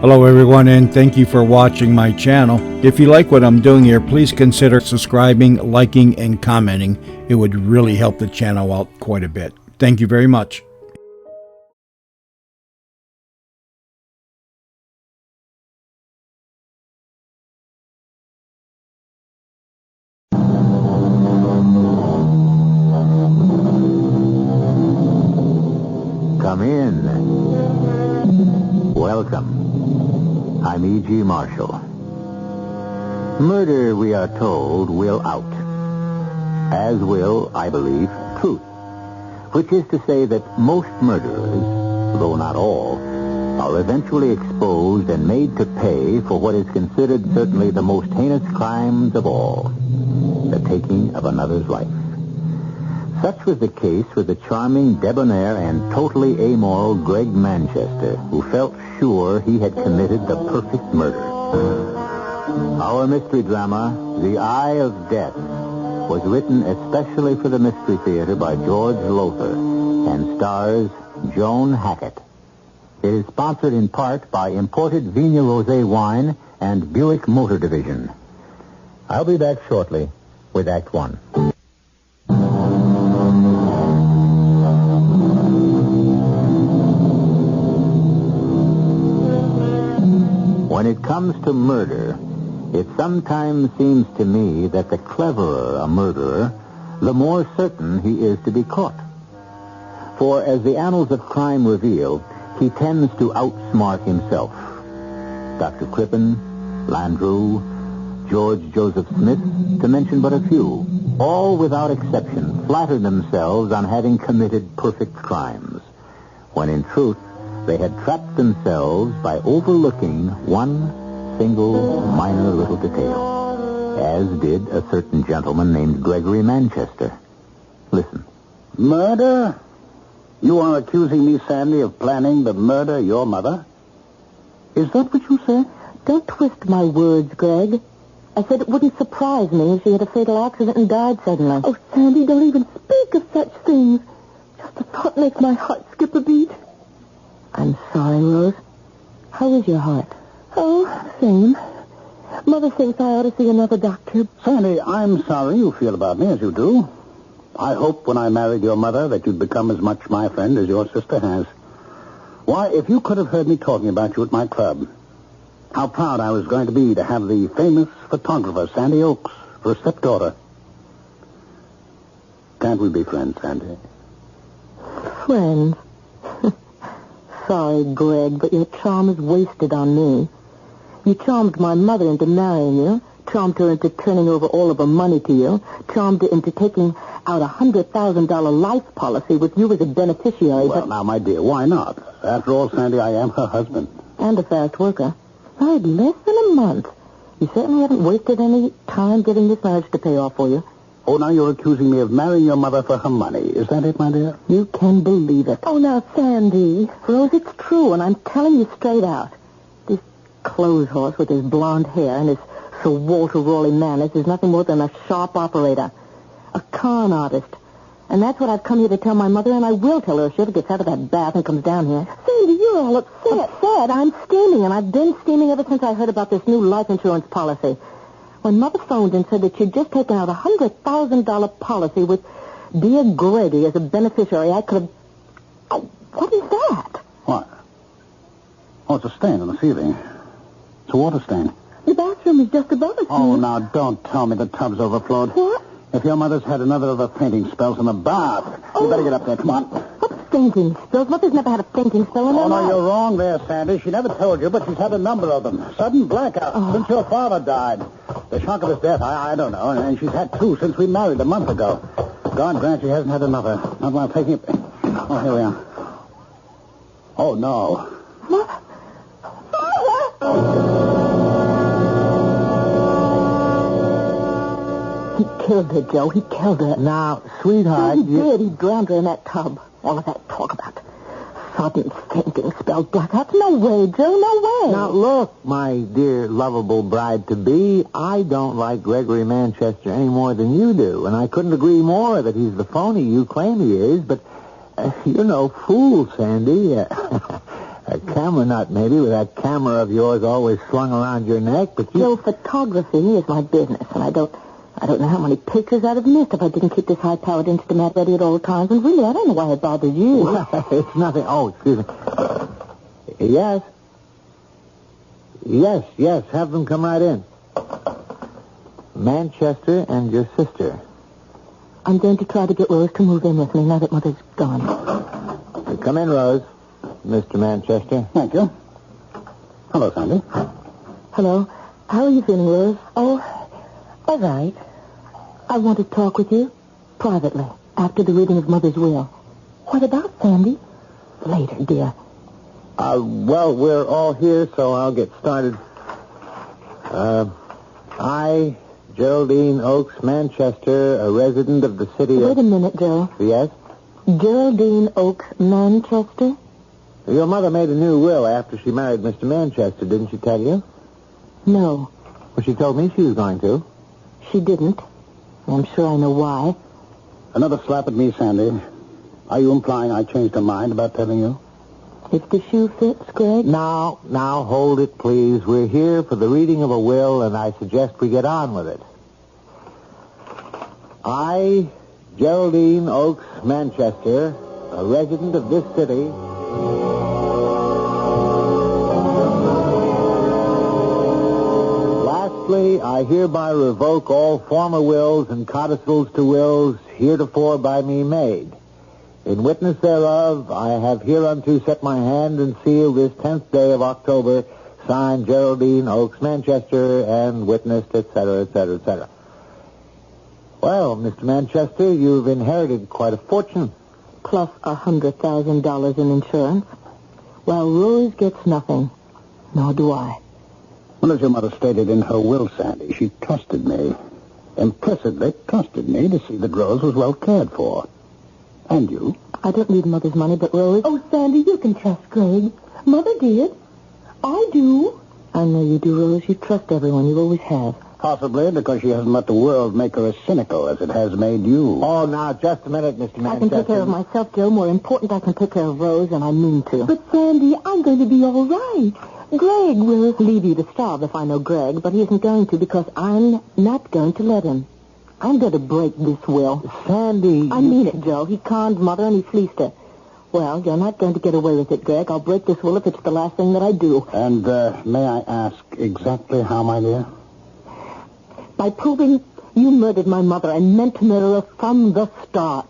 Hello everyone, and thank you for watching my channel. If you like what I'm doing here, please consider subscribing, liking, and commenting. It would really help the channel out quite a bit. Thank you very much. Come in. Welcome. I'm E.G. Marshall. Murder, we are told, will out. As will, I believe, truth. Which is to say that most murderers, though not all, are eventually exposed and made to pay for what is considered certainly the most heinous crimes of all, the taking of another's life. Such was the case with the charming, debonair, and totally amoral Greg Manchester, who felt sure he had committed the perfect murder. Our mystery drama, The Eye of Death, was written especially for the Mystery Theater by George Lothar and stars Joan Hackett. It is sponsored in part by imported Vigna Rosé wine and Buick Motor Division. I'll be back shortly with Act One. When it comes to murder, it sometimes seems to me that the cleverer a murderer, the more certain he is to be caught. For as the annals of crime reveal, he tends to outsmart himself. Dr. Crippen, Landru, George Joseph Smith, to mention but a few, all without exception flatter themselves on having committed perfect crimes, when in truth they had trapped themselves by overlooking one single minor little detail, as did a certain gentleman named Gregory Manchester. Listen. Murder? You are accusing me, Sandy, of planning the murder of your mother? Is that what you said? Don't twist my words, Greg. I said it wouldn't surprise me if she had a fatal accident and died suddenly. Oh, Sandy, don't even speak of such things. Just the thought makes my heart skip a beat. I'm sorry, Rose. How is your heart? Oh, same. Mother thinks I ought to see another doctor. Sandy, I'm sorry you feel about me as you do. I hoped when I married your mother that you'd become as much my friend as your sister has. Why, if you could have heard me talking about you at my club, how proud I was going to be to have the famous photographer, Sandy Oakes, for a stepdaughter. Can't we be friends, Sandy? Friends? Sorry, Greg, but your charm is wasted on me. You charmed my mother into marrying you, charmed her into turning over all of her money to you, charmed her into taking out a $100,000 life policy with you as a beneficiary. Well, now, my dear, why not? After all, Sandy, I am her husband. And a fast worker. Married less than a month. You certainly haven't wasted any time getting this marriage to pay off for you. Oh, now you're accusing me of marrying your mother for her money. Is that it, my dear? You can believe it. Oh, now, Sandy. Rose, it's true, and I'm telling you straight out. This clothes horse with his blonde hair and his Sir Walter Raleigh manners is nothing more than a sharp operator. A con artist. And that's what I've come here to tell my mother, and I will tell her if she ever gets out of that bath and comes down here. Sandy, you're all upset. Upset? I'm steaming, and I've been steaming ever since I heard about this new life insurance policy. When Mother phoned and said that she'd just taken out a $100,000 policy with dear Greggy as a beneficiary, I could have... Oh, what is that? What? Oh, it's a stain on the ceiling. It's a water stain. The bathroom is just above us. Oh, now, don't tell me the tub's overflowed. What? If your mother's had another of her fainting spells in the bath, you better get up there. Come on. What fainting spells? Mother's never had a fainting spell in her Oh, no, life. you're wrong there, Sandy. She never told you, but she's had a number of them. Sudden blackouts since your father died. The shock of his death, I don't know. And she's had two since we married a month ago. God grant she hasn't had another. Not while taking it. Oh, here we are. Oh, no. He killed her, Joe. He killed her. Now, sweetheart, He did. He drowned her in that tub. All of that talk about sudden fainting spells, blackouts. No way, Joe. No way. Now, look, my dear, lovable bride-to-be, I don't like Gregory Manchester any more than you do, and I couldn't agree more that he's the phony you claim he is, but you're no fool, Sandy. A camera nut, maybe, with that camera of yours always slung around your neck, but you... Joe, photography is my business, and I don't know how many pictures I'd have missed if I didn't keep this high-powered instrument ready at all times. And really, I don't know why it bothers you. Well, it's nothing. Oh, excuse me. Yes. Yes, have them come right in. Manchester and your sister. I'm going to try to get Rose to move in with me now that Mother's gone. Come in, Rose. Mr. Manchester. Thank you. Hello, Sandy. Hello. How are you feeling, Rose? Oh, all right. I want to talk with you privately after the reading of Mother's will. What about, Sandy? Later, dear. Well, we're all here, so I'll get started. I, Geraldine Oakes Manchester, a resident of the city of... Wait a minute, Joe. Yes? Geraldine Oakes Manchester? Your mother made a new will after she married Mr. Manchester, didn't she tell you? No, Well, she told me she was going to. she didn't. I'm sure I know why. Another slap at me, Sandy. Are you implying I changed her mind about telling you? If the shoe fits, Greg? Now, hold it, please. We're here for the reading of a will, and I suggest we get on with it. I, Geraldine Oakes Manchester, a resident of this city... Lastly, I hereby revoke all former wills and codicils to wills heretofore by me made. In witness thereof, I have hereunto set my hand and seal this 10th day of October, signed Geraldine Oakes Manchester, and witnessed, etc., etc., etc. Well, Mr. Manchester, you've inherited quite a fortune. Plus $100,000 in insurance. While Rose gets nothing. Nor do I. Well, as your mother stated in her will, Sandy, she trusted me. Implicitly trusted me to see that Rose was well cared for. And you? I don't need Mother's money, but Rose... Oh, Sandy, you can trust Greg. Mother did. I do. I know you do, Rose. You trust everyone. You always have. Possibly because she hasn't let the world make her as cynical as it has made you. Oh, now, just a minute, Mr. Manchester. I can take care of myself, Joe. More important, I can take care of Rose, and I mean to. But, Sandy, I'm going to be all right. Greg will... Leave you to starve if I know Greg, but he isn't going to because I'm not going to let him. I'm going to break this will. Sandy... I mean it, Joe. He conned Mother and he fleeced her. Well, you're not going to get away with it, Greg. I'll break this will if it's the last thing that I do. And may I ask exactly how, my dear? By proving you murdered my mother and meant to murder her from the start.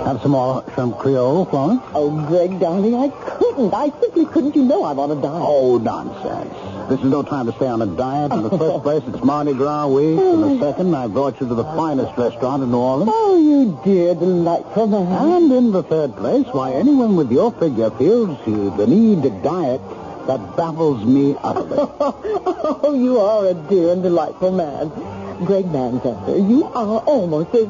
Have some more shrimp Creole, Florence? Oh, Greg, darling, I couldn't. I simply couldn't. You know I'm on a diet. Oh, nonsense. This is no time to stay on a diet. In the first place, it's Mardi Gras week. In the second, I brought you to the finest restaurant in New Orleans. Oh, you dear, delightful man. And in the third place, why, anyone with your figure feels the need to diet that baffles me utterly. Oh, you are a dear and delightful man. Greg Manchester, you are almost as...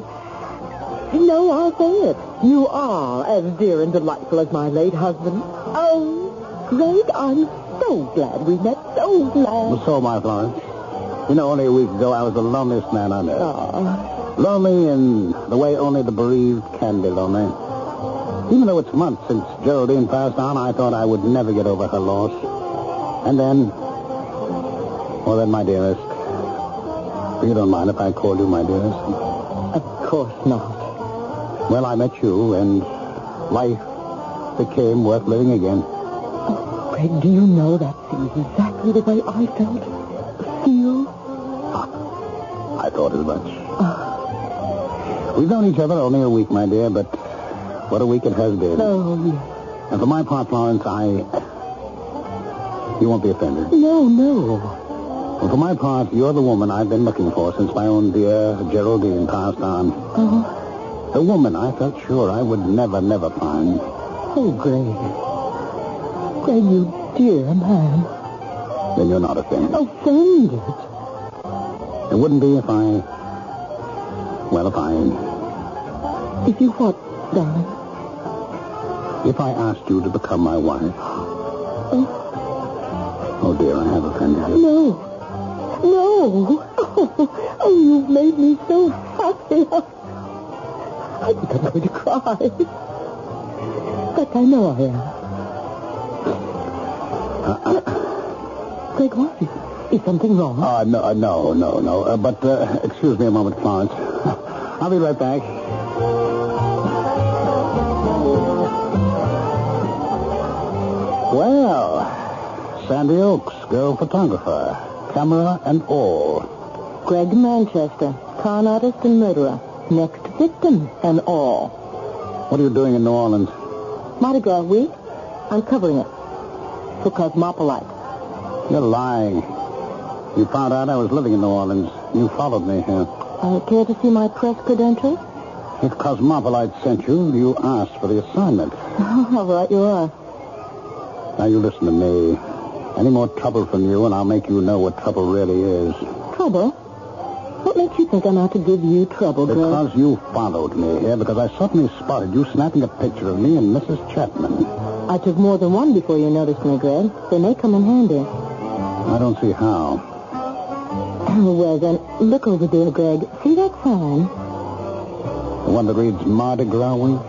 No, I'll say it. You are as dear and delightful as my late husband. Oh, Greg, I'm so glad we met. So glad. So am I, Florence. You know, only a week ago, I was the loneliest man on earth. Oh. Lonely in the way only the bereaved can be lonely. Even though it's months since Geraldine passed on, I thought I would never get over her loss. And then, my dearest. You don't mind if I call you my dearest? Of course not. Well, I met you, and life became worth living again. Oh, Greg, do you know that seems exactly the way I felt? Feel? I thought as much. We've known each other only a week, my dear, but what a week it has been. Oh, yes. And for my part, Florence, You won't be offended. No. Well, for my part, you're the woman I've been looking for since my own dear Geraldine passed on. Oh. The woman I felt sure I would never find. Oh, Greg. Greg, you dear man. Then you're not offended. Offended? It wouldn't be if I... If you what, darling? If I asked you to become my wife. Oh, dear, I have offended you. No. Oh, you've made me so happy. I think I'm going to cry. But I know I am. Greg, what? Is something wrong? No. But excuse me a moment, Florence. I'll be right back. Well, Sandy Oaks, girl photographer, camera and all. Greg Manchester, con artist and murderer. Next victim and all. What are you doing in New Orleans? Mardi Gras week. I'm covering it. For Cosmopolite. You're lying. You found out I was living in New Orleans. You followed me here. Care to see my press credentials? If Cosmopolite sent you, you asked for the assignment. How right you are. Now you listen to me. Any more trouble from you, and I'll make you know what trouble really is. Trouble? What makes you think I'm out to give you trouble, Greg? Because you followed me here, because I suddenly spotted you snapping a picture of me and Mrs. Chapman. I took more than one before you noticed me, Greg. They may come in handy. I don't see how. Well, then, look over there, Greg. See that sign? The one that reads Mardi Gras Week?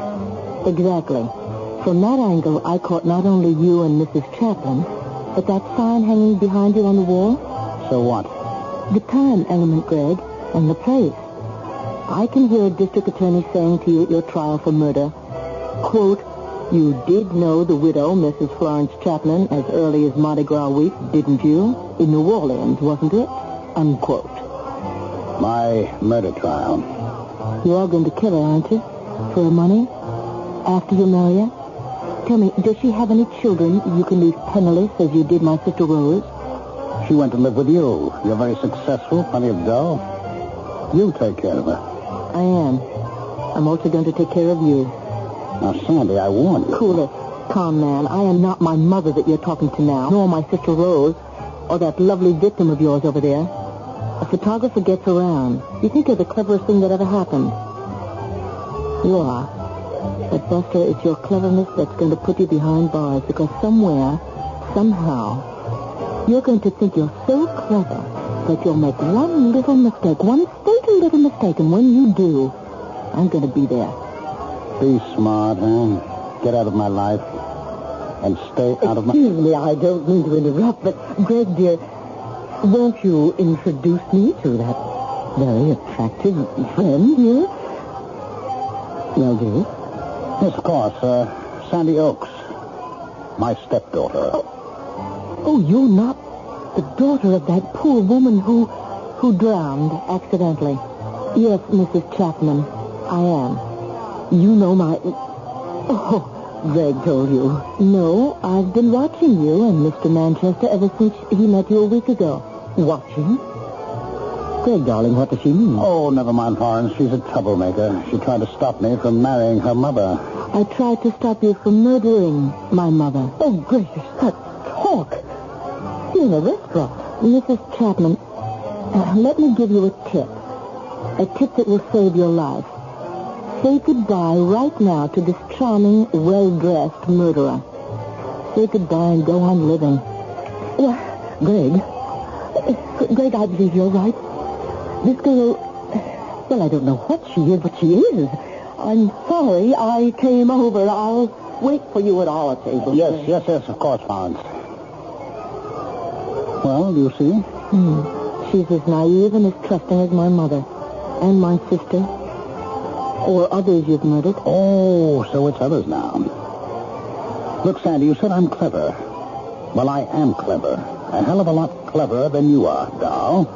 Exactly. From that angle, I caught not only you and Mrs. Chapman, but that sign hanging behind you on the wall. So what? The time element, Greg, and the place. I can hear a district attorney saying to you at your trial for murder, quote, you did know the widow, Mrs. Florence Chapman, as early as Mardi Gras week, didn't you? In New Orleans, wasn't it? Unquote. My murder trial. You are going to kill her, aren't you? For her money? After you marry her? Tell me, does she have any children you can leave penniless as you did my sister Rose? She went to live with you. You're very successful, plenty of dough. You take care of her. I am. I'm also going to take care of you. Now, Sandy, I warn you. Cool it. Calm, man. I am not my mother that you're talking to now, nor my sister Rose, or that lovely victim of yours over there. A photographer gets around. You think you're the cleverest thing that ever happened. You are. But, Buster, it's your cleverness that's going to put you behind bars, because somewhere, somehow, you're going to think you're so clever that you'll make one little mistake, one fatal little mistake, and when you do, I'm going to be there. Be smart, huh? Get out of my life. And stay out of my... Excuse me, I don't mean to interrupt, but, Greg, dear, won't you introduce me to that very attractive friend here? Well, dear? Yes, of course. Sandy Oaks. My stepdaughter. Oh, you're not the daughter of that poor woman who drowned accidentally. Yes, Mrs. Chapman, I am. You know my... Oh, Greg told you. No, I've been watching you and Mr. Manchester ever since he met you a week ago. Watching? Greg, darling, what does she mean? Oh, never mind, Florence. She's a troublemaker. She tried to stop me from marrying her mother. I tried to stop you from murdering my mother. Oh, gracious, that talk. You're in a restaurant. Mrs. Chapman, let me give you a tip. A tip that will save your life. Say goodbye right now to this charming, well-dressed murderer. Say goodbye and go on living. Well, Greg, I believe you're right. This girl, well, I don't know what she is, but she is. I'm sorry I came over. I'll wait for you at our table. Yes, of course, Florence. Well, you see? She's as naive and as trusting as my mother. And my sister. Or others you've murdered. Oh, so it's others now. Look, Sandy, you said I'm clever. Well, I am clever. A hell of a lot cleverer than you are, doll.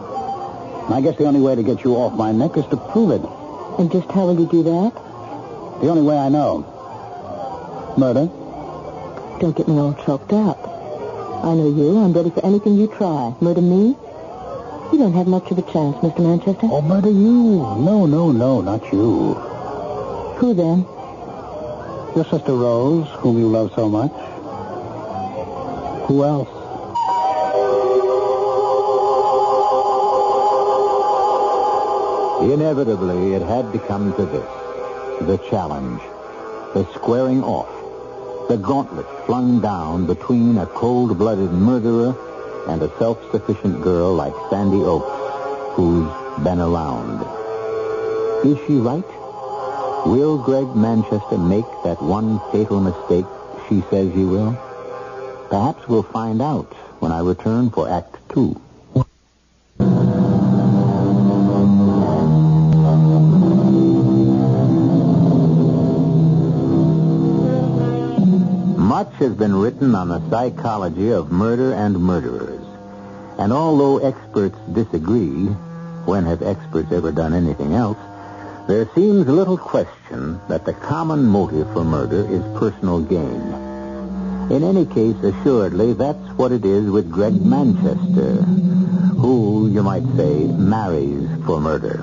And I guess the only way to get you off my neck is to prove it. And just how will you do that? The only way I know. Murder. Don't get me all choked up. I know you. I'm ready for anything you try. Murder me? You don't have much of a chance, Mr. Manchester. Oh, murder you. No, not you. Who then? Your sister Rose, whom you love so much. Who else? Inevitably, it had to come to this. The challenge. The squaring off. The gauntlet flung down between a cold-blooded murderer and a self-sufficient girl like Sandy Oaks, who's been around. Is she right? Will Greg Manchester make that one fatal mistake she says he will? Perhaps we'll find out when I return for Act 2. Much has been written on the psychology of murder and murderers. And although experts disagree, when have experts ever done anything else, there seems little question that the common motive for murder is personal gain. In any case, assuredly, that's what it is with Greg Manchester, who, you might say, marries for murder.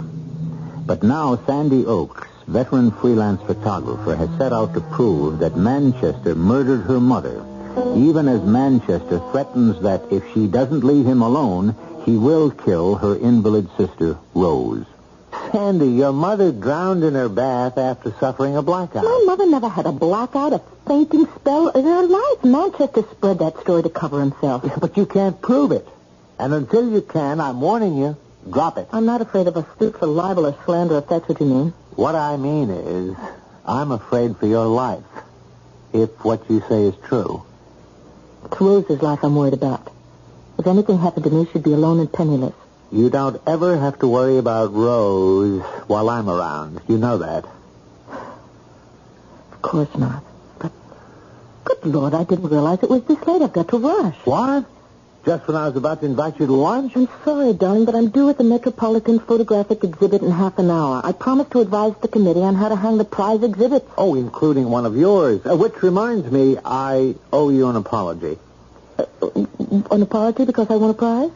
But now Sandy Oakes, veteran freelance photographer, has set out to prove that Manchester murdered her mother, even as Manchester threatens that if she doesn't leave him alone, he will kill her invalid sister, Rose. Sandy, your mother drowned in her bath after suffering a blackout. My mother never had a blackout, a fainting spell in her life. Manchester spread that story to cover himself. Yeah, but you can't prove it. And until you can, I'm warning you, drop it. I'm not afraid of a suit for libel or slander, if that's what you mean. What I mean is, I'm afraid for your life, if what you say is true. It's Rose's life I'm worried about. If anything happened to me, she'd be alone and penniless. You don't ever have to worry about Rose while I'm around. You know that. Of course not. But, good Lord, I didn't realize it was this late. I've got to rush. What? Just when I was about to invite you to lunch? I'm sorry, darling, but I'm due at the Metropolitan Photographic Exhibit in half an hour. I promised to advise the committee on how to hang the prize exhibits. Oh, including one of yours. Which reminds me, I owe you an apology. An apology because I won a prize?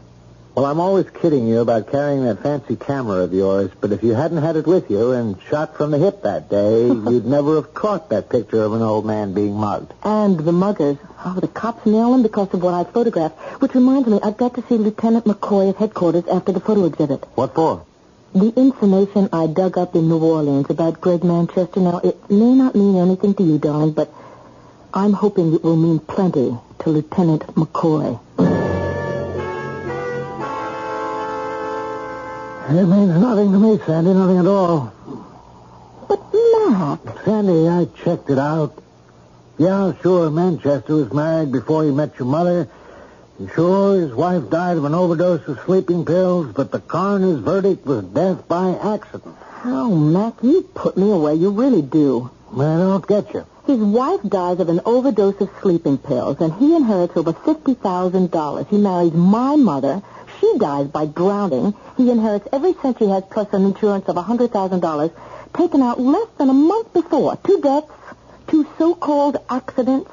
Well, I'm always kidding you about carrying that fancy camera of yours, but if you hadn't had it with you and shot from the hip that day, you'd never have caught that picture of an old man being mugged. And the muggers. Oh, the cops nail him because of what I photographed. Which reminds me, I've got to see Lieutenant McCoy at headquarters after the photo exhibit. What for? The information I dug up in New Orleans about Greg Manchester. Now, it may not mean anything to you, darling, but I'm hoping it will mean plenty to Lieutenant McCoy. It means nothing to me, Sandy, nothing at all. But, Mac... Sandy, I checked it out. Yeah, sure, Manchester was married before he met your mother. And sure, his wife died of an overdose of sleeping pills, but the coroner's verdict was death by accident. Oh, Mac, you put me away. You really do. But I don't get you. His wife dies of an overdose of sleeping pills, and he inherits over $50,000. He marries my mother. She dies by drowning. He inherits every cent she has plus an insurance of $100,000 taken out less than a month before. 2 deaths, 2 so-called accidents,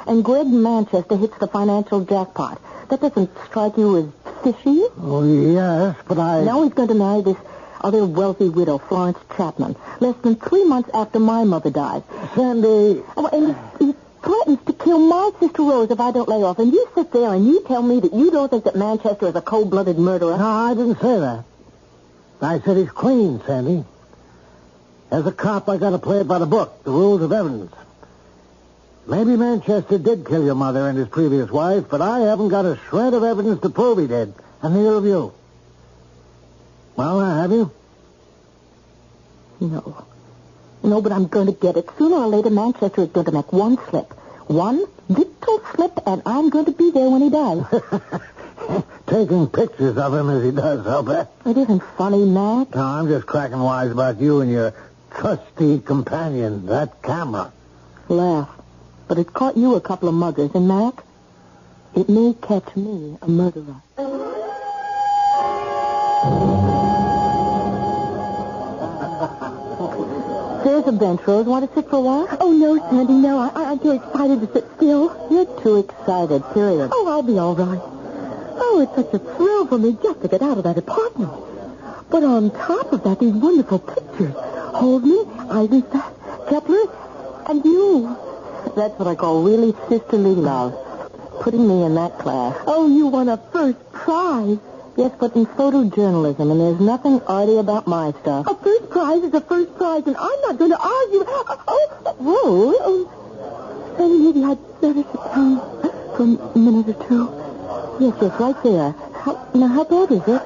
and Greg Manchester hits the financial jackpot. That doesn't strike you as fishy? Oh, yes, but Now he's going to marry this other wealthy widow, Florence Chapman, less than 3 months after my mother died. Sandy... Oh, and he threatens to kill my sister Rose if I don't lay off. And you sit there and you tell me that you don't think that Manchester is a cold-blooded murderer. No, I didn't say that. I said he's clean, Sandy. As a cop, I got to play it by the book, the rules of evidence. Maybe Manchester did kill your mother and his previous wife, but I haven't got a shred of evidence to prove he did, and neither of you. Well, have you? No. No, but I'm going to get it. Sooner or later, Manchester is going to make one slip. One little slip, and I'm going to be there when he dies. Taking pictures of him as he does, I'll bet. It isn't funny, Mac. No, I'm just cracking wise about you and your trusty companion, that camera. Laugh. But it caught you a couple of muggers, and Mac, it may catch me a murderer. There's a bench, Rose. Want to sit for a while? Oh, no, Sandy, no. I'm too excited to sit still. You're too excited, period. Oh, I'll be all right. Oh, it's such a thrill for me just to get out of that apartment. But on top of that, these wonderful pictures. Holden, Eisenstadt, Kepler, and you. That's what I call really sisterly love. Putting me in that class. Oh, you won a first prize. Yes, but in photojournalism, and there's nothing arty about my stuff. A first prize is a first prize, and I'm not going to argue. Rose? Oh, Sandy, maybe I'd better sit down for a minute or two. Yes, right there. How bad is it?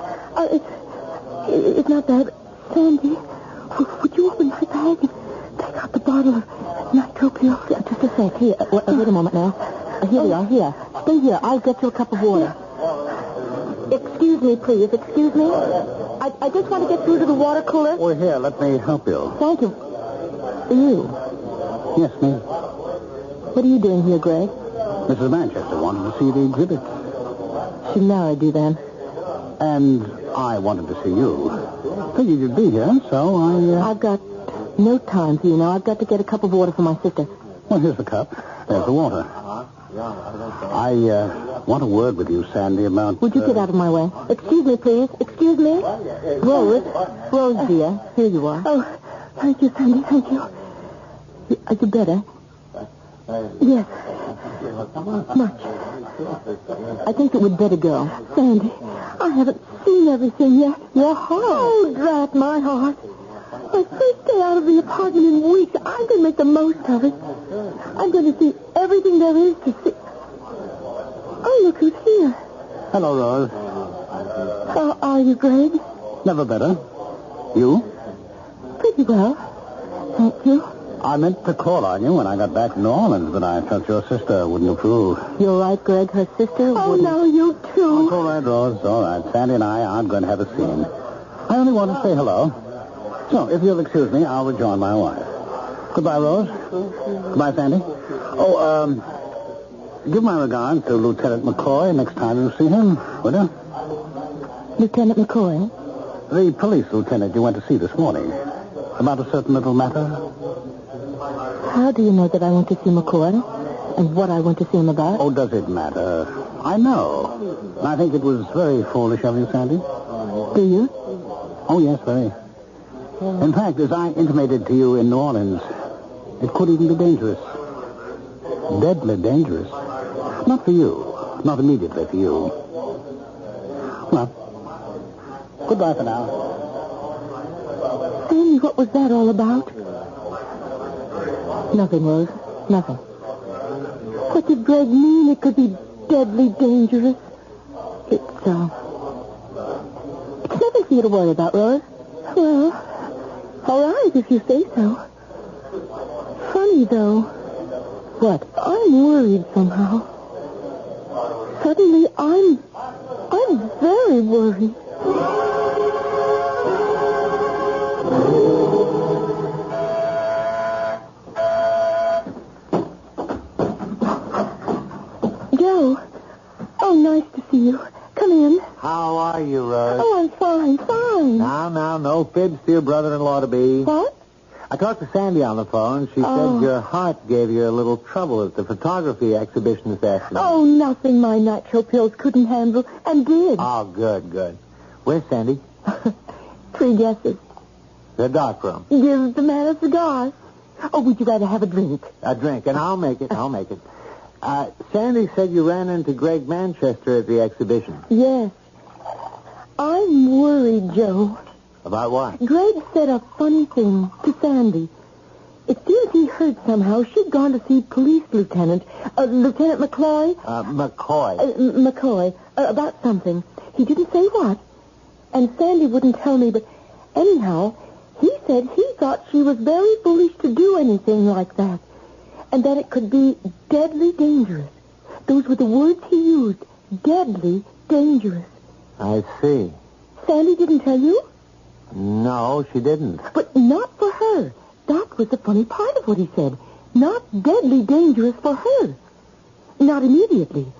It's not bad. Sandy, would you open my bag and bottle of nitro pills. Just a sec. Here, wait a moment now. Here we are. Here. Stay here. I'll get you a cup of water. Excuse me, please. Excuse me. I just want to get through to the water cooler. Oh, here, let me help you. Thank you. You? Yes, me. What are you doing here, Greg? Mrs. Manchester wanted to see the exhibit. She married you then. And I wanted to see you. Figured you'd be here, so I've got no time for you now. I've got to get a cup of water for my sister. Well, here's the cup. There's the water. I want a word with you, Sandy, about... Would you get out of my way? Excuse me, please. Excuse me. Rose, dear. Here you are. Oh, thank you, Sandy. Thank you. Are you better? Yes. Much. I think that we'd better go. Sandy, I haven't seen everything yet. Your heart. Oh, drat my heart. My first day out of the apartment in weeks. I'm going to make the most of it. I'm going to see everything there is to see. Oh, look who's here. Hello, Rose. How are you, Greg? Never better. You? Pretty well. Thank you. I meant to call on you when I got back to New Orleans, but I felt your sister wouldn't approve. You're right, Greg. Her sister wouldn't. No, you too. It's all right, Rose. All right. Sandy and I aren't going to have a scene. I only want to say hello. So, if you'll excuse me, I'll rejoin my wife. Goodbye, Rose. Goodbye, Sandy. Oh, give my regards to Lieutenant McCoy next time you see him, will you? Lieutenant McCoy? The police lieutenant you went to see this morning. About a certain little matter. How do you know that I went to see McCoy? And what I went to see him about? Oh, does it matter? I know. I think it was very foolish of you, Sandy. Do you? Oh, yes, very. In fact, as I intimated to you in New Orleans, it could even be dangerous. Deadly dangerous. Not for you. Not immediately for you. Well, goodbye for now. Sandy, what was that all about? Nothing, Rose. Nothing. What did Greg mean? It could be deadly dangerous. It's nothing for you to worry about, Rose. Well, all right, if you say so. Funny, though. What? I'm worried somehow. Suddenly, I'm very worried. Joe. Oh, nice to see you. Come in. How are you, Rose? Oh, I'm fine. Now, no fibs to your brother-in-law-to-be. What? I talked to Sandy on the phone. She said your heart gave you a little trouble at the photography exhibition this afternoon. Oh, nothing my nitro pills couldn't handle, and did. Oh, good. Where's Sandy? 3 guesses. The dark room. Give the man a cigar. Oh, would you rather have a drink? A drink, and I'll make it. Sandy said you ran into Greg Manchester at the exhibition. Yes. I'm worried, Joe. About what? Greg said a funny thing to Sandy. It seems he heard somehow she'd gone to see Police Lieutenant McCoy. McCoy. About something. He didn't say what. And Sandy wouldn't tell me, but anyhow, he said he thought she was very foolish to do anything like that. And that it could be deadly dangerous. Those were the words he used. Deadly dangerous. I see. Sandy didn't tell you? No, she didn't. But not for her. That was the funny part of what he said. Not deadly dangerous for her. Not immediately.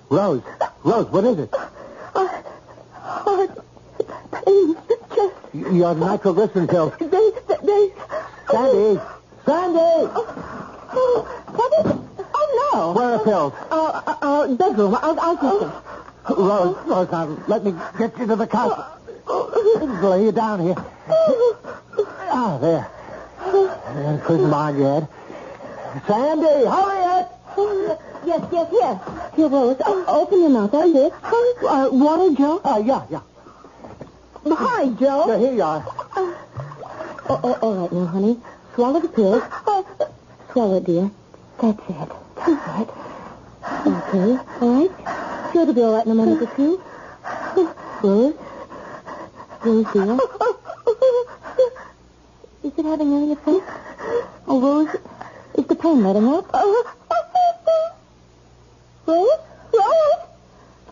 Rose, what is it? Heart pain, chest. Your nitroglycerin pills. They... Sandy! What is it? Oh, no. Where are the pills? Bedroom. I'll get them. Rose, now let me get you to the couch. Lay you down here. There. Couldn't mind your head. Sandy, hurry it! Yes. Here, Rose. Open your mouth. That's it. Water, Joe? Yeah. Hi, Joe. Here you are. All right now, honey. Swallow the pills. Swallow it, dear. That's it. Okay. All right. Sure to be all right in a moment or two. Rose, dear. Is Is it having any effect? Oh, Rose, is the pain letting up? Rose? Rose?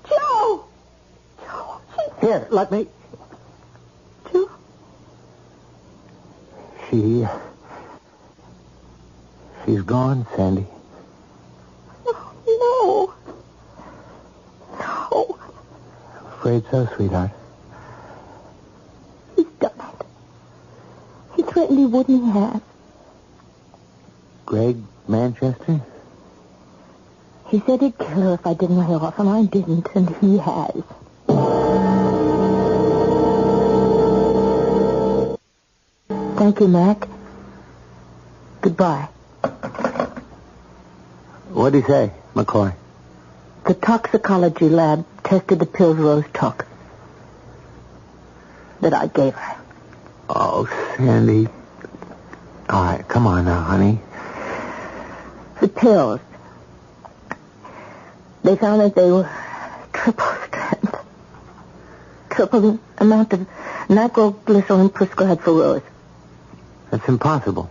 Joe! Joe! Here, let me... Joe? She's gone, Sandy. No. No. Afraid so, sweetheart. He's done it. He threatened he wouldn't, he has. Greg Manchester? He said he'd kill her if I didn't lay off, and I didn't, and he has. Thank you, Mac. Goodbye. What'd he say, McCoy? The toxicology lab tested the pills Rose took that I gave her. Oh, Sandy. All right, come on now, honey. The pills. They found that they were triple strength. Triple the amount of nitroglycerin prescribed for Rose. That's impossible.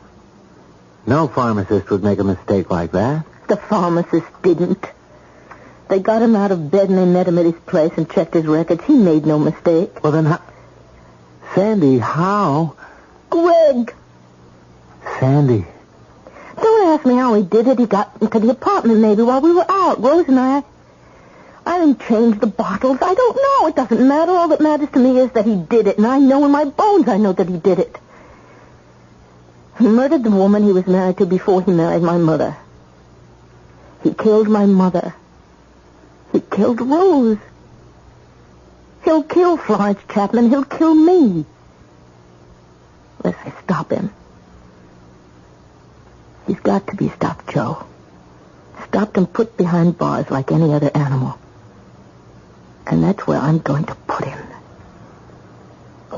No pharmacist would make a mistake like that. The pharmacist didn't. They got him out of bed and they met him at his place and checked his records. He made no mistake. Well, then how... Sandy, how? Greg! Sandy. Don't ask me how he did it. He got into the apartment maybe while we were out. Rose and I didn't change the bottles. I don't know. It doesn't matter. All that matters to me is that he did it. And I know in my bones I know that he did it. He murdered the woman he was married to before he married my mother. He killed my mother. He killed Rose. He'll kill Florence Chapman. He'll kill me. Unless I stop him. He's got to be stopped, Joe. Stopped and put behind bars like any other animal. And that's where I'm going to put him.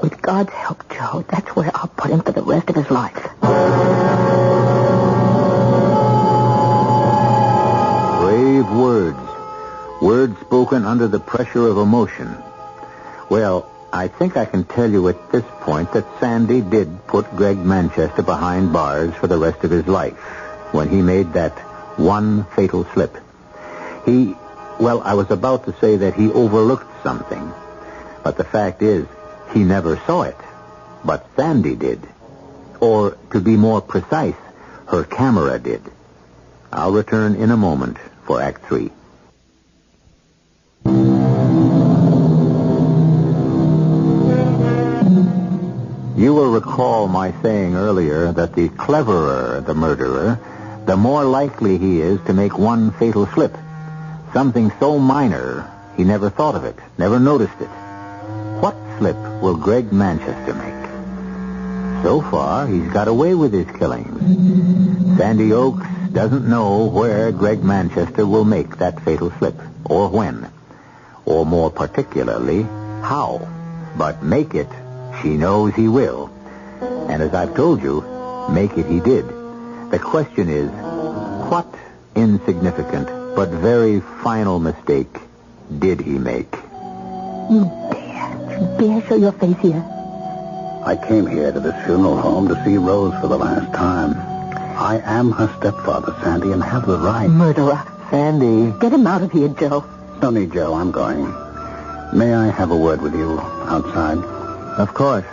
With God's help, Joe, that's where I'll put him for the rest of his life. Brave words. Words spoken under the pressure of emotion. Well, I think I can tell you at this point that Sandy did put Greg Manchester behind bars for the rest of his life when he made that one fatal slip. I was about to say that he overlooked something, but the fact is, he never saw it, but Sandy did. Or, to be more precise, her camera did. I'll return in a moment for Act 3. You will recall my saying earlier that the cleverer the murderer, the more likely he is to make one fatal slip. Something so minor, he never thought of it, never noticed it. What slip will Greg Manchester make? So far, he's got away with his killings. Sandy Oaks doesn't know where Greg Manchester will make that fatal slip, or when, or more particularly, how. But make it, she knows he will. And as I've told you, make it he did. The question is, what insignificant but very final mistake did he make? You dare show your face here? I came here to this funeral home to see Rose for the last time. I am her stepfather, Sandy, and have the right. Murderer. Sandy. Get him out of here, Joe. No need, Joe. I'm going. May I have a word with you outside? Of course.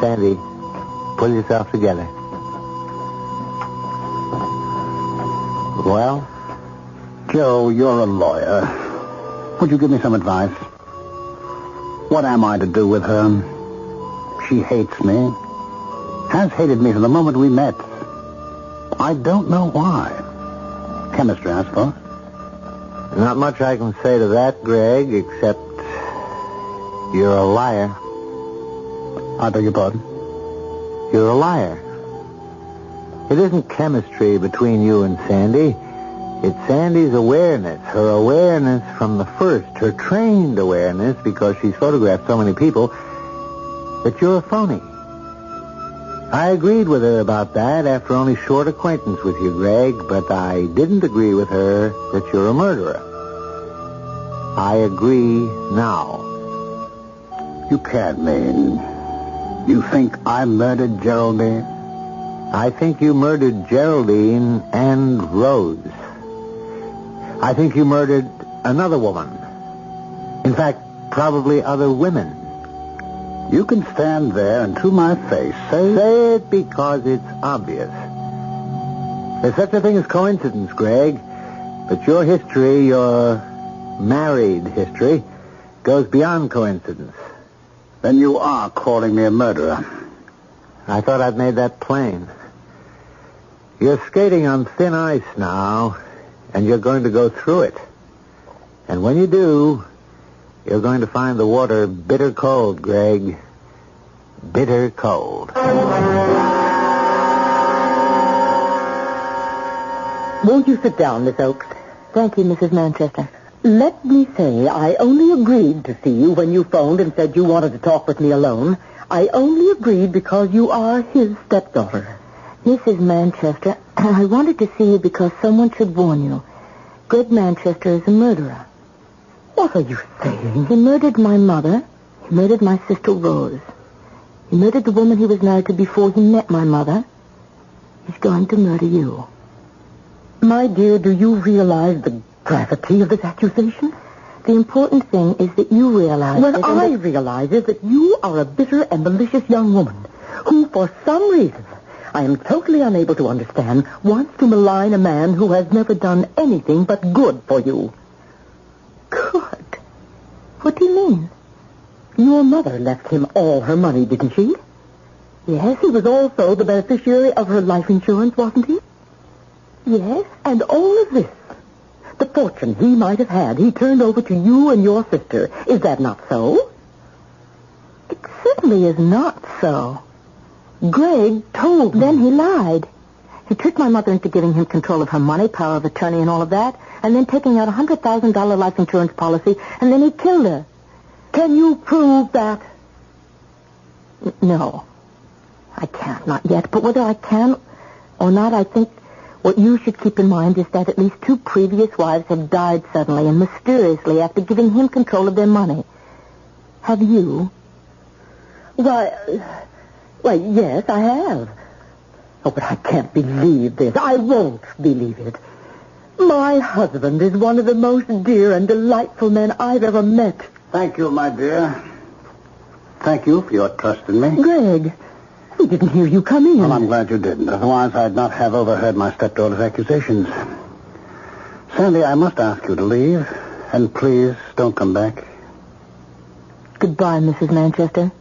Sandy, pull yourself together. Well? Joe, you're a lawyer. Would you give me some advice? What am I to do with her? She hates me. Has hated me from the moment we met. I don't know why. Chemistry, I suppose. Not much I can say to that, Greg, except you're a liar. I beg your pardon? You're a liar. It isn't chemistry between you and Sandy. It's Sandy's awareness, her awareness from the first, her trained awareness, because she's photographed so many people, that you're a phony. I agreed with her about that after only short acquaintance with you, Greg, but I didn't agree with her that you're a murderer. I agree now. You can't mean... You think I murdered Geraldine? I think you murdered Geraldine and Rose. I think you murdered another woman. In fact, probably other women. You can stand there and to my face Say it because it's obvious. There's such a thing as coincidence, Greg. But your history, your married history, goes beyond coincidence. Then you are calling me a murderer. I thought I'd made that plain. You're skating on thin ice now, and you're going to go through it. And when you do, you're going to find the water bitter cold, Greg. Bitter cold. Won't you sit down, Miss Oakes? Thank you, Mrs. Manchester. Let me say, I only agreed to see you when you phoned and said you wanted to talk with me alone. I only agreed because you are his stepdaughter. Mrs. Manchester, I wanted to see you because someone should warn you. Greg Manchester is a murderer. What are you saying? He murdered my mother. He murdered my sister Rose. He murdered the woman he was married to before he met my mother. He's going to murder you. My dear, do you realize the gravity of this accusation? The important thing is that you realize What it. I realize is that you are a bitter and malicious young woman who, for some reason, I am totally unable to understand, wants to malign a man who has never done anything but good for you. Good? What do you mean? Your mother left him all her money, didn't she? Yes. He was also the beneficiary of her life insurance, wasn't he? Yes. And all of this, the fortune he might have had, he turned over to you and your sister. Is that not so? It certainly is not so. Greg told me. Then he lied. He tricked my mother into giving him control of her money, power of attorney, and all of that, and then taking out a $100,000 life insurance policy, and then he killed her. Can you prove that? No. I can't, not yet. But whether I can or not, I think what you should keep in mind is that at least 2 previous wives have died suddenly and mysteriously after giving him control of their money. Have you? Why, yes, I have. Oh, but I can't believe this. I won't believe it. My husband is one of the most dear and delightful men I've ever met. Thank you, my dear. Thank you for your trust in me. Greg, we didn't hear you come in. Well, I'm glad you didn't. Otherwise, I'd not have overheard my stepdaughter's accusations. Sandy, I must ask you to leave. And please, don't come back. Goodbye, Mrs. Manchester.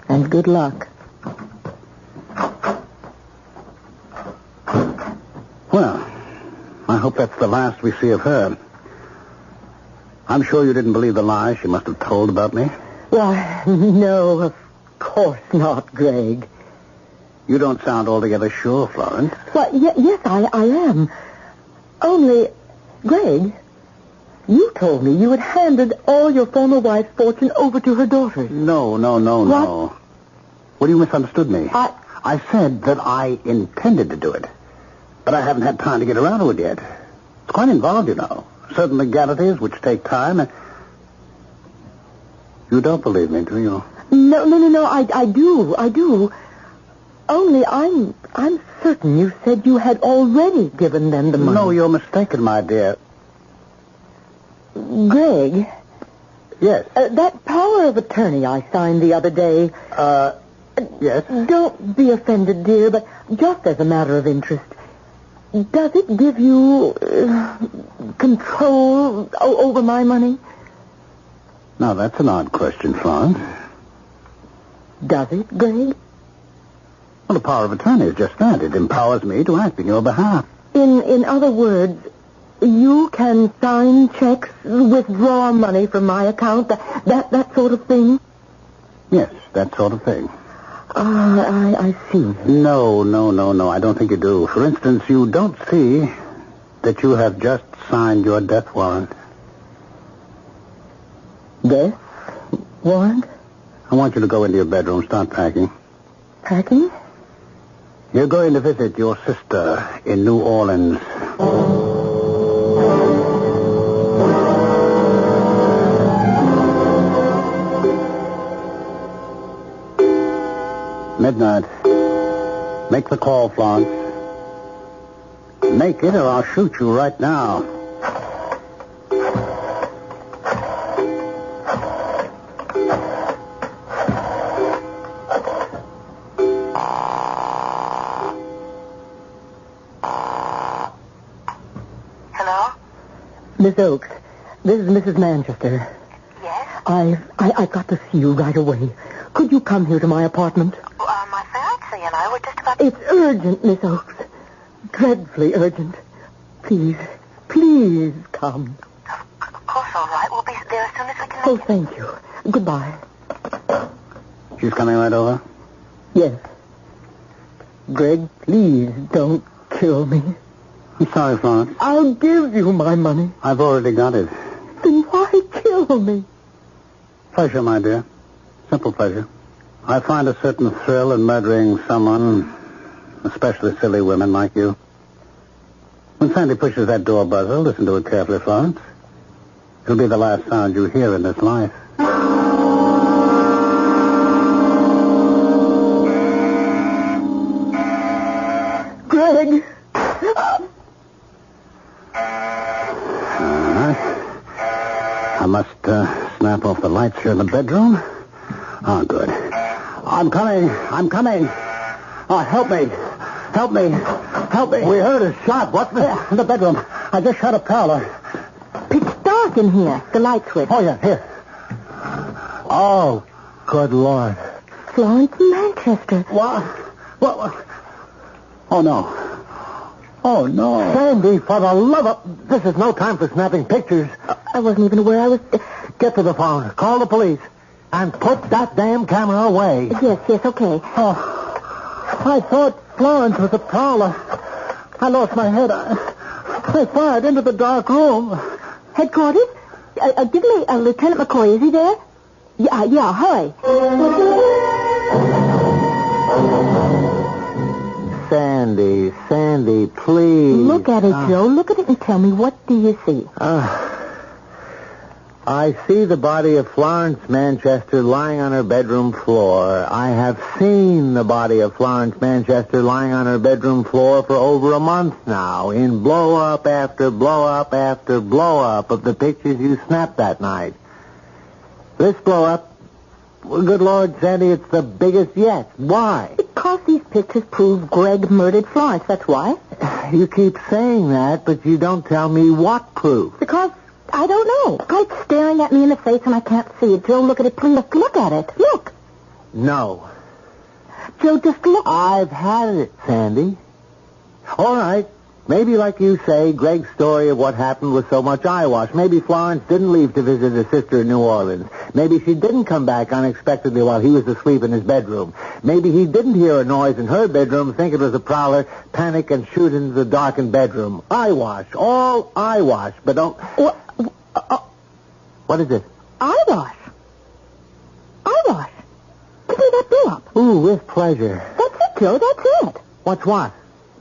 And good luck. Well, I hope that's the last we see of her. I'm sure you didn't believe the lies she must have told about me. Why, no, of course not, Greg. You don't sound altogether sure, Florence. Well, yes, I am. Only, Greg, you told me you had handed all your former wife's fortune over to her daughters. No. Well, you misunderstood me. I said that I intended to do it. But I haven't had time to get around to it yet. It's quite involved, you know. Certain legalities which take time. And you don't believe me, do you? No, I do. Only I'm certain you said you had already given them the money. No, you're mistaken, my dear. Greg? Yes? That power of attorney I signed the other day. Yes? Don't be offended, dear, but just as a matter of interest, does it give you control over my money? Now, that's an odd question, Florence. Does it, Greg? Well, the power of attorney is just that. It empowers me to act in your behalf. In other words, you can sign checks, withdraw money from my account, that sort of thing? Yes, that sort of thing. I see. No, I don't think you do. For instance, you don't see that you have just signed your death warrant. Death warrant? I want you to go into your bedroom, start packing. Packing? You're going to visit your sister in New Orleans. Midnight. Make the call, Florence. Make it or I'll shoot you right now. Hello? Miss Oakes, this is Mrs. Manchester. Yes? I've got to see you right away. Could you come here to my apartment? My fiancé and I were just about... It's urgent, Miss Oakes. Dreadfully urgent. Please come. Of course, all right. We'll be there as soon as we can Oh, make it. thank you. Goodbye. She's coming right over? Yes. Greg, please don't kill me. I'm sorry, Florence. I'll give you my money. I've already got it. Then why kill me? Pleasure, my dear. Simple pleasure. I find a certain thrill in murdering someone, especially silly women like you. When Sandy pushes that door buzzer, listen to it carefully, Florence. It'll be the last sound you hear in this life. Greg! I must snap off the lights here in the bedroom. Oh, good. I'm coming. Oh, help me. We heard a shot. What's this? In the bedroom. I just shot a prowler. Pitch dark in here. The light switch. Oh, yeah, here. Oh, good Lord. Florence Manchester. What? Oh, no. Sandy, for the love of... This is no time for snapping pictures. I wasn't even aware I was... Get to the phone. Call the police. And put that damn camera away. Yes, okay. Oh, I thought Florence was a prowler. I lost my head. I fired into the dark room. Headquarters? Give me Lieutenant McCoy. Is he there? Yeah, hurry. Sandy, please. Look at it, Joe. Look at it and tell me, what do you see? I see the body of Florence Manchester lying on her bedroom floor. I have seen the body of Florence Manchester lying on her bedroom floor for over a month now, in blow-up after blow-up after blow-up of the pictures you snapped that night. This blow-up, well, good Lord, Sandy, it's the biggest yet. Why? Because these pictures prove Greg murdered Florence, that's why. You keep saying that, but you don't tell me what proof. Because... I don't know. Greg's staring at me in the face and I can't see it. Joe, look at it, please. Look at it. Look. No. Joe, just look. I've had it, Sandy. All right. Maybe, like you say, Greg's story of what happened was so much eyewash. Maybe Florence didn't leave to visit her sister in New Orleans. Maybe she didn't come back unexpectedly while he was asleep in his bedroom. Maybe he didn't hear a noise in her bedroom, think it was a prowler, panic, and shoot into the darkened bedroom. Eyewash. All eyewash. But don't... What is it? Eyewash. Give me that bill up. Ooh, with pleasure. That's it, Joe. That's it. What's what?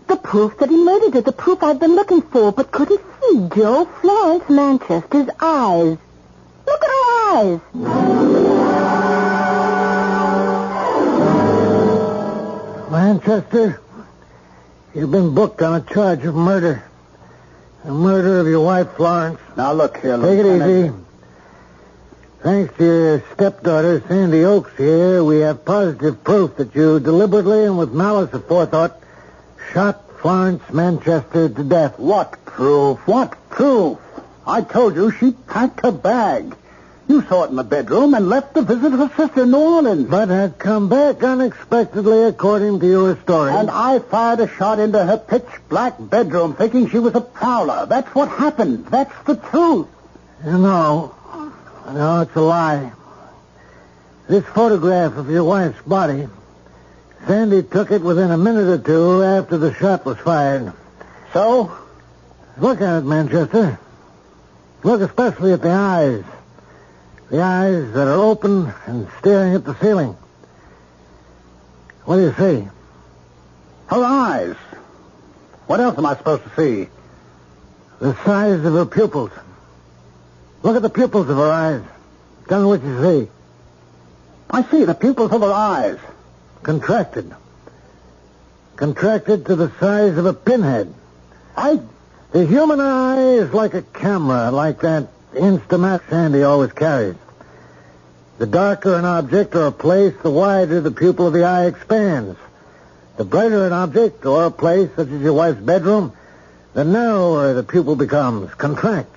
The proof that he murdered her. The proof I've been looking for, but couldn't see, Joe. Florence Manchester's eyes. Look at her eyes. Manchester, you've been booked on a charge of murder. The murder of your wife, Florence. Now, look here, Take it easy. Thanks to your stepdaughter, Sandy Oakes here, we have positive proof that you deliberately and with malice aforethought shot Florence Manchester to death. What proof? I told you she packed her bag. You saw it in the bedroom and left to visit her sister in New Orleans. But had come back unexpectedly, according to your story. And I fired a shot into her pitch-black bedroom, thinking she was a prowler. That's what happened. That's the truth. No, it's a lie. This photograph of your wife's body, Sandy took it within a minute or two after the shot was fired. So? Look at it, Manchester. Look especially at the eyes. The eyes that are open and staring at the ceiling. What do you see? Her eyes. What else am I supposed to see? The size of her pupils. Look at the pupils of her eyes. Tell me what you see. I see the pupils of her eyes. contracted. Contracted to the size of a pinhead. The human eye is like a camera, like that Instamat Sandy always carries. The darker an object or a place, the wider the pupil of the eye expands. The brighter an object or a place, such as your wife's bedroom, the narrower the pupil becomes, contracts.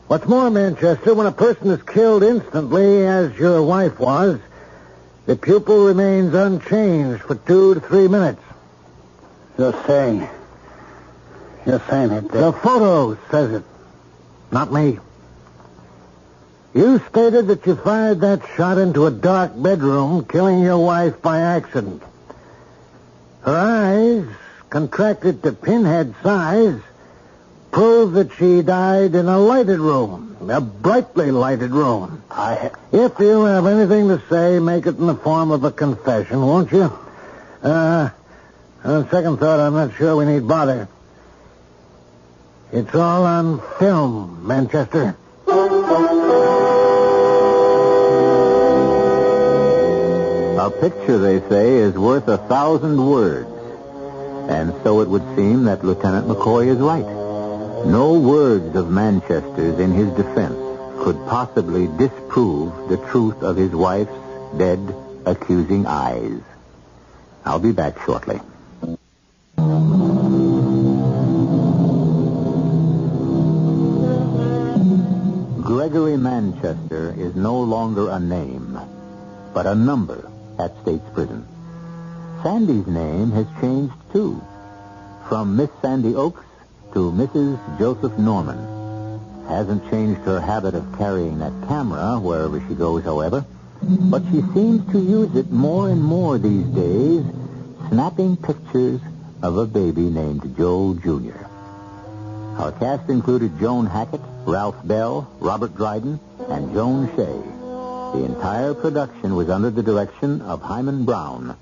What's more, Manchester, when a person is killed instantly, as your wife was, the pupil remains unchanged for 2 to 3 minutes. You're saying it. The photo says it, not me. You stated that you fired that shot into a dark bedroom, killing your wife by accident. Her eyes, contracted to pinhead size, prove that she died in a lighted room, a brightly lighted room. If you have anything to say, make it in the form of a confession, won't you? On second thought, I'm not sure we need bother. It's all on film, Manchester. A picture, they say, is worth 1,000 words. And so it would seem that Lieutenant McCoy is right. No words of Manchester's in his defense could possibly disprove the truth of his wife's dead, accusing eyes. I'll be back shortly. Gregory Manchester is no longer a name, but a number at State's Prison. Sandy's name has changed, too. From Miss Sandy Oakes to Mrs. Joseph Norman. Hasn't changed her habit of carrying that camera wherever she goes, however. But she seems to use it more and more these days, snapping pictures of a baby named Joe Jr. Our cast included Joan Hackett, Ralph Bell, Robert Dryden, and Joan Shea. The entire production was under the direction of Hyman Brown.